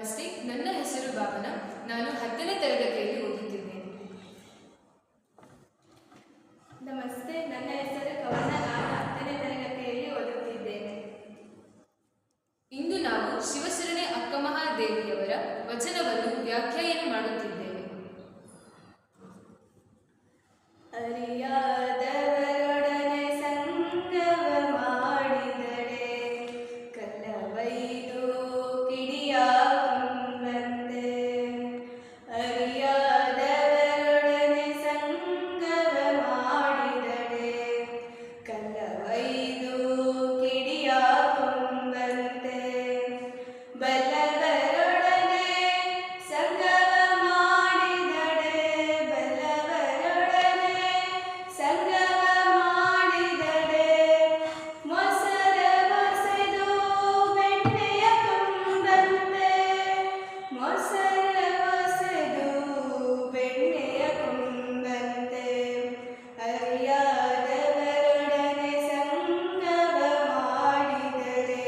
ನಮಸ್ತೆ, ನನ್ನ ಹೆಸರು ಭಾವನಾ. ನಾನು 10ನೇ ತರಗತಿಯಲ್ಲಿ ಓದುತ್ತಿದ್ದೇನೆ. ನಮಸ್ತೆ, ನನ್ನ ಹೆಸರು ಕವನ. ನಾನು 10ನೇ ತರಗತಿಯಲ್ಲಿ ಓದುತ್ತಿದ್ದೇನೆ. ಇಂದು ನಾವು ಶಿವಶರಣೆ ಅಕ್ಕಮಹಾದೇವಿಯವರ ವಚನವನ್ನು ವ್ಯಾಖ್ಯಾನ ಮಾಡುತ್ತಿದ್ದೇವೆ. ಅರಿಯಾದವರೊಡನೆ ಸಂಗವ ಮಾಡಿದಡೆ ಕಲ್ಲವೈದು ಕಿಡಿಯ ಕೊಂಬಂತೆ. ಅರಿಯಾದವರೊಡನೆ ಸಂಗವ ಮಾಡಿದಡೆ ಕಲ್ಲವೈದು ಕಿಡಿಯ ಕೊಂಬಂತೆ. ಬಲ್ಲವರೊಡನೆ ಸಂಗವ ಮಾಡಿದಡೆ ಸಂಗವ ಮಾಡಿದಡೆ ಮೊಸರ ಬಸೆದು ಬೆಣ್ಣೆಯ ಕೊಂಬಂತೆ. ಮೊಸರ ಬಸೆದು ಬೆಣ್ಣೆಯ ಕೊಂಬಂತೆ. ಅರಿಯಾದವರೊಡನೆ ಸಂಗವ ಮಾಡಿದಡೆ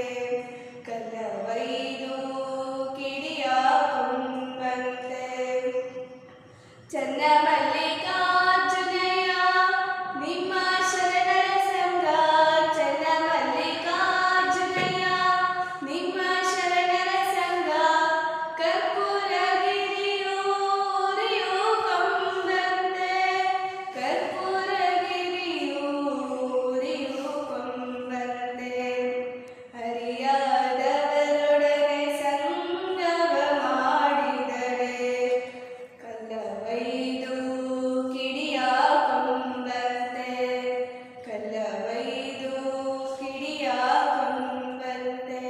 ಕಲ್ಲವೈದು ಕಿಡಿಯ ಕೊಂಬಂತೆ. ಚನ್ನಮಲ್ಲಿಕಾರ್ಜುನಯ್ಯ ನಿಮ್ಮ ಶರಣರ ಸಂಘ. ಚನ್ನಮಲ್ಲಿಕಾರ್ಜುನಯ್ಯ ನಿಮ್ಮ ಶರಣರ ಸಂಘ. ಕರ್ಪೂರಗಿರಿಯೂ ಉರಿಯೂ ಕೊಂಬಂತೆ. ಕರ್ಪೂರಗಿರಿಯೂ ಉರಿಯೂ ಕೊಂಬಂತೆ. ಅರಿಯಾದವರೊಡನೆ ಸಂಗವ ಮಾಡಿದಡೆ ಕಲ್ಲವೈದು ಕಿಡಿಯ ಕೊಂಬಂತೆ. ಕಲ್ಲವೈದು ಕಿಡಿಯ ಕೊಂಬಂತೆ.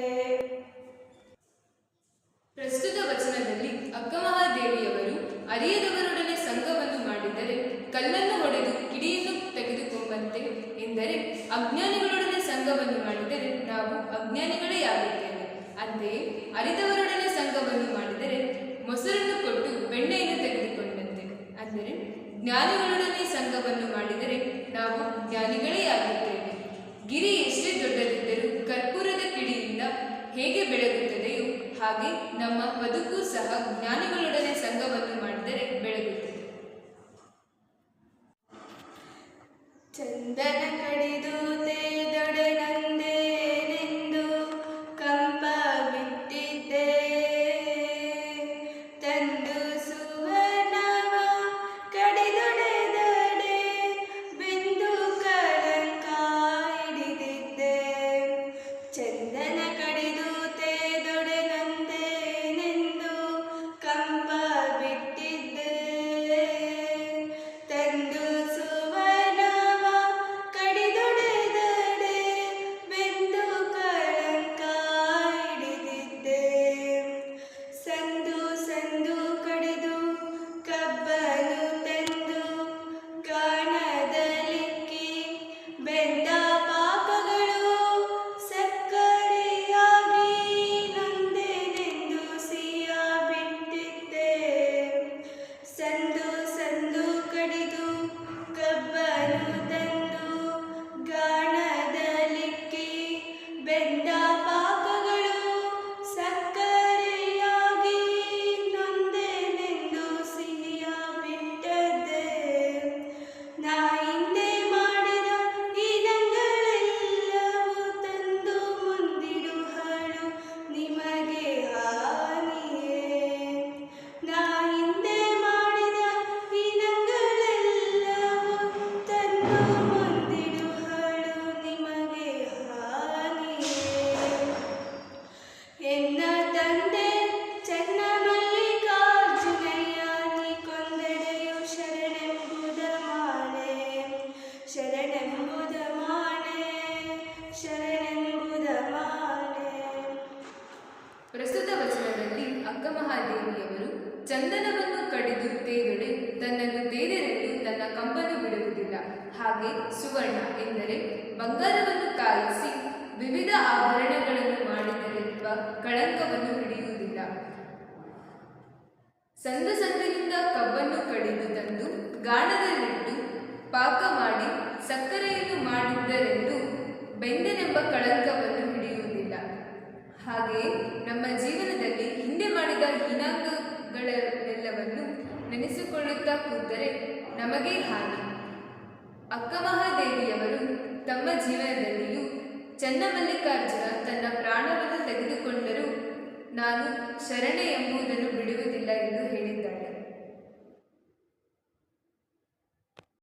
ಪ್ರಸ್ತುತ ವಚನದಲ್ಲಿ ಅಕ್ಕಮಹಾದೇವಿಯವರು ಅರಿಯದವರೊಡನೆ ಸಂಘವನ್ನು ಮಾಡಿದರೆ ಕಲ್ಲನ್ನು ಹೊಡೆದು ಕಿಡಿಯನ್ನು ತೆಗೆದುಕೊಂಬಂತೆ ಎಂದರೆ, ಅಜ್ಞಾನಿಗಳೊಡನೆ ಸಂಘವನ್ನು ಮಾಡಿದರೆ ನಾವು ಅಜ್ಞಾನಿಗಳೇ ಆಗುತ್ತೇವೆ. ಅಂತೆಯೇ ಅರಿದವರೊಡನೆ ಸಂಘವನ್ನು ಮಾಡಿದರೆ ಮೊಸರನ್ನು ಕೊಟ್ಟು ಬೆಣ್ಣೆಯನ್ನು ತೆಗೆದುಕೊಂಡಂತೆ. ಅಂದರೆ ಜ್ಞಾನಿಗಳೊಡನೆ ಸಂಘವನ್ನು ಮಾಡಿದರೆ ನಾವು ಜ್ಞಾನಿಗಳೇ ಆಗುತ್ತೇವೆ. ಗಿರಿ ಎಷ್ಟೇ ದೊಡ್ಡದಿದ್ದರೂ ಕರ್ಪೂರದ ಕಿಡಿಯಿಂದ ಹೇಗೆ ಬೆಳಗುತ್ತದೆಯೋ ಹಾಗೆ ನಮ್ಮ ಬದುಕು ಸಹ ಜ್ಞಾನಿಗಳೊಡನೆ ಸಂಘವನ್ನು ಮಾಡಿದರೆ ಬೆಳಗುತ್ತದೆ. ಚಂದನ ಕಡಿದು ತೇದೊಡೆನಂದೇನೆಂದು ಕಂಪ ಬಿಟ್ಟಿದ್ದೆ. ತಂದು ಸುವರ್ಣವ ಕಡಿದೊಡೆದಡೆ ಬೆಂದು ಕಳಂಕ ಹಿಡಿದಿದ್ದೆ. ಚಂದನ ಕಡಿದು ತೇದೊಡೆನಂದೇನೆಂದು ಕಂಪ ಬಿಟ್ಟಿದ್ದೆ. ತಂದು ಸುವರ್ಣವ ಕಡಿದೊಡೆದಡೆ ಬೆಂದು ಕಳಂಕ ಹಿಡಿದಿದ್ದೆ. ಸಂದು ಸಂದು ಕಡಿದು ಕಬ್ಬನು ತಂದು ಗಾಣದಲಿಕ್ಕಿ ಬೆಂದ ಪಾಕಗಳು ಸಕ್ಕರೆಯಾಗಿ ನೊಂದೆನೆಂದು ಸಿಹಿಯ ಬಿಟ್ಟಿದ್ದೆ. ಸಂದು ಸಂದು ಕಡಿದು ಕಬ್ಬನು ತಂದು ಗಾಣದಲಿಕ್ಕಿ ಬೆಂದ ಪಾಕಗಳು ಸಕ್ಕರೆಯಾಗಿ ನೊಂದೆನೆಂದು ಸಿಹಿಯ ಬಿಟ್ಟದ್ದೆ. ನಾ ಹಿಂದೆ ಮಾಡಿದ ಇನಗಳೆಲ್ಲವೂ ತಂದು ಮುಂದಿಡುಹಳು ನಿಮಗೆ ಹಾನಿಯೇ. ನಾ ಹಿಂದೆ ಮಾಡಿದ ಇನಗಳೆಲ್ಲವೂ ತಂದು ಮುಂದಿಡುಹಳು ನಿಮಗೆ ಹಾನಿಯೇ. ಎನ್ನ ತಂದೆ ಚನ್ನಮಲ್ಲಿಕಾರ್ಜುನಯ್ಯ ನೀ ಕೊಂದಡೆಯು ಶರಣೆಂಬುದ ಮಾಡೆ. ಶರಣೆಂಬುದ ಮಾಡೆ. ಶರಣೆಂಬುದ ಮಾಡೆ. ಪ್ರಸ್ತುತ ವಚನದಲ್ಲಿ ಅಕ್ಕಮಹಾದೇವಿಯವರು ಚಂದನವನ್ನು ಕಡಿದು ತೇದೊಡೆ ತನ್ನನ್ನು ತೇದರೆಂದು ತನ್ನ ಕಂಪನ್ನು ಬಿಡುವುದಿಲ್ಲ. ಹಾಗೆ ಸುವರ್ಣ ಎಂದರೆ ಬಂಗಾರವನ್ನು ಕಾಯಿಸಿ ವಿವಿಧ ಆಭರಣಗಳನ್ನು ಮಾಡಿದರೆಂಬ ಕಳಂಕವನ್ನು ಹಿಡಿಯುವುದಿಲ್ಲ. ಸಂದು ಸಂದಿನಿಂದ ಕಬ್ಬನ್ನು ಕಡಿದು ತಂದು ಗಾಣದಲ್ಲಿಟ್ಟು ಪಾಕ ಮಾಡಿ ಸಕ್ಕರೆಯನ್ನು ಮಾಡಿದ್ದರೆಂದು ಬೆಂದನೆಂಬ ಕಳಂಕವನ್ನು ಹಿಡಿಯುವುದಿಲ್ಲ. ಹಾಗೆಯೇ ನಮ್ಮ ಜೀವನದಲ್ಲಿ ಹಿಂದೆ ಮಾಡಿದ ಕೊಡುತ್ತಾ ಕೂತರೆ ನಮಗೇ ಹಾನಿ. ಅಕ್ಕಮಹಾದೇವಿಯವರು ತಮ್ಮ ಜೀವನದಲ್ಲಿಯೂ ಚನ್ನಮಲ್ಲಿಕಾರ್ಜುನ ತನ್ನ ಪ್ರಾಣವನ್ನು ತೆಗೆದುಕೊಂಡರೂ ನಾನು ಶರಣೆ ಎಂಬುದನ್ನು ಬಿಡುವುದಿಲ್ಲ ಎಂದು ಹೇಳಿದ್ದಾಳೆ.